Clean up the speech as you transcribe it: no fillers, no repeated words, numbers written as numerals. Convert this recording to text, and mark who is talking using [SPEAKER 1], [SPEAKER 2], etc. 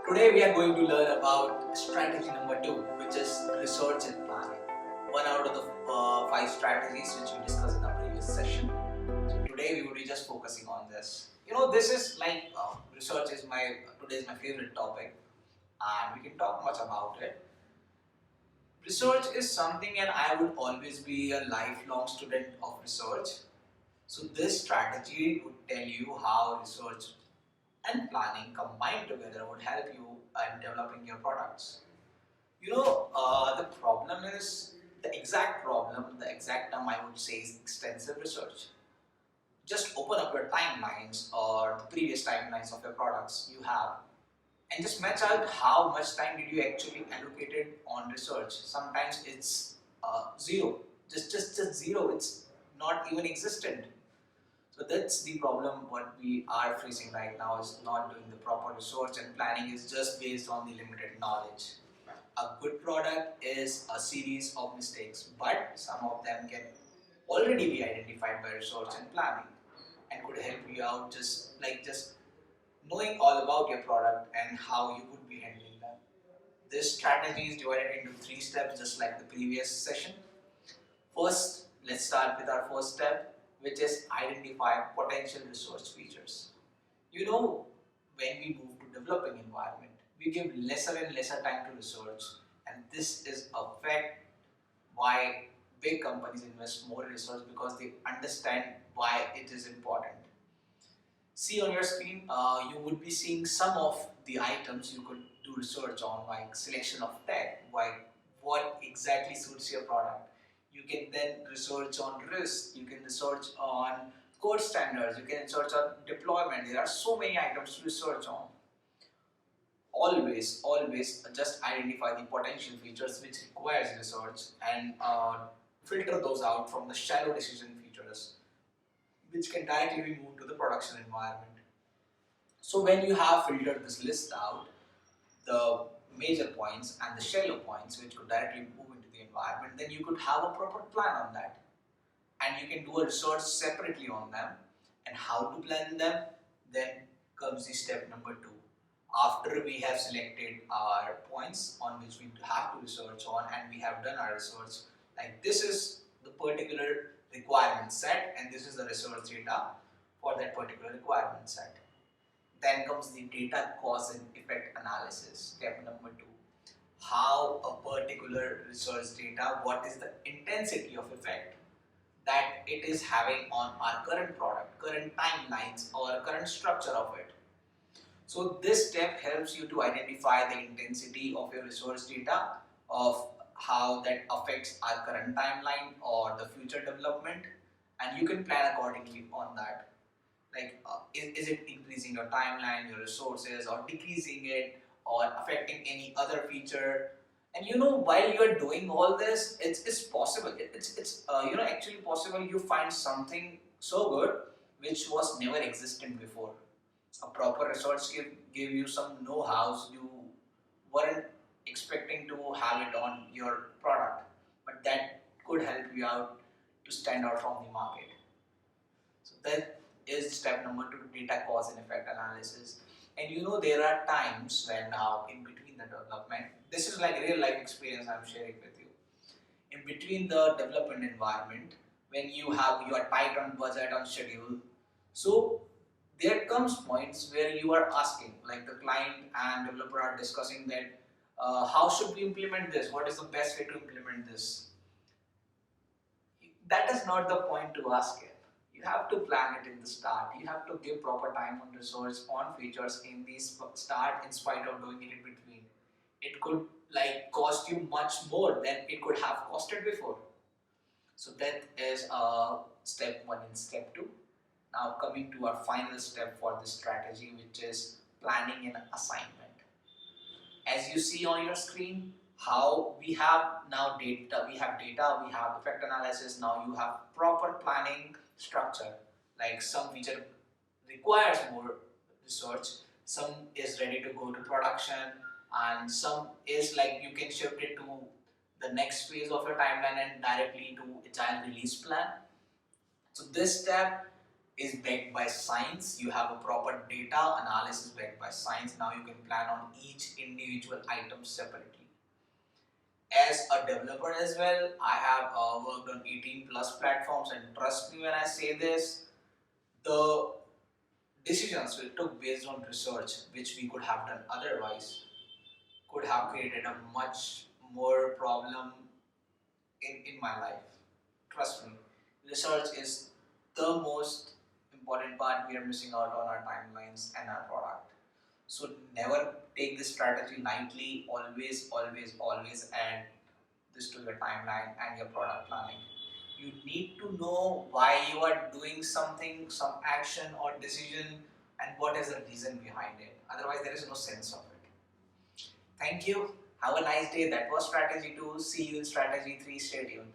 [SPEAKER 1] Today we are going to learn about strategy number 2, which is research and planning. One out of the five strategies which we discussed in our previous session. So today we will be just focusing on this. This is like research is my favorite topic, and we can talk much about it. Research is something, and I would always be a lifelong student of research. So this strategy would tell you how research and planning combined together would help you in developing your products. The problem is the exact term I would say is extensive research. Just open up your timelines or the previous timelines of your products you have and just match out how much time did you actually allocated on research. Sometimes it's zero, just zero. It's not even existent. So that's the problem what we are facing right now is not doing the proper research and planning is just based on the limited knowledge. A good product is a series of mistakes, but some of them can already be identified by research and planning and could help you out just knowing all about your product and how you would be handling them. This strategy is divided into three steps just like the previous session. First, let's start with our first step, which is identify potential research features. When we move to developing environment, we give lesser and lesser time to research, and this is a fact why big companies invest more in research because they understand why it is important. See on your screen, you would be seeing some of the items you could do research on, like selection of tech, like what exactly suits your product. You can then research on risk, you can research on code standards, you can research on deployment. There are so many items to research on. Always just identify the potential features which requires research and filter those out from the shallow decision features which can directly be moved to the production environment. So when you have filtered this list out, the major points and the shallow points which could directly move into the environment, then you could have a proper plan on that. And you can do a research separately on them and how to plan them. Then comes the step number 2. After we have selected our points on which we have to research on and we have done our research, like this is the particular requirement set and this is the research data for that particular requirement set. Then comes the data cause and effect analysis, step number 2. How a particular research data, what is the intensity of effect that it is having on our current product, current timelines or current structure of it. So this step helps you to identify the intensity of your research data of how that affects our current timeline or the future development, and you can plan accordingly on that. Like is it increasing your timeline, your resources, or decreasing it, or affecting any other feature? And while you are doing all this, it's possible. It's actually possible you find something so good which was never existent before. A proper research give you some know-hows you weren't expecting to have it on your product, but that could help you out to stand out from the market. So that is step number 2, data cause and effect analysis. And there are times when in between the development, this is like real life experience I'm sharing with you. In between the development environment, when you are tight on budget, on schedule, so there comes points where you are asking, like the client and developer are discussing that how should we implement this? What is the best way to implement this? That is not the point to ask it. You have to plan it in the start. You have to give proper time on research on features in the start in spite of doing it in between. It could like cost you much more than it could have costed before. So that is step 1 and step 2. Now coming to our final step for this strategy, which is planning and assignment. As you see on your screen, how we have now data, we have effect analysis. Now you have proper planning structure. Like some feature requires more research, some is ready to go to production, and some is like you can shift it to the next phase of your timeline and directly to agile release plan. So this step is backed by science. You have a proper data analysis backed by science. Now you can plan on each individual item separately. As a developer as well, I have worked on 18 plus platforms, and trust me when I say this, the decisions we took based on research, which we could have done otherwise, could have created a much more problem in my life. Trust me, research is the most important part. We are missing out on our timelines and our product. So never take this strategy lightly. Always, always, always add this to your timeline and your product planning. You need to know why you are doing something, some action or decision, and what is the reason behind it. Otherwise, there is no sense of it. Thank you. Have a nice day. That was strategy 2. See you in strategy 3. Stay tuned.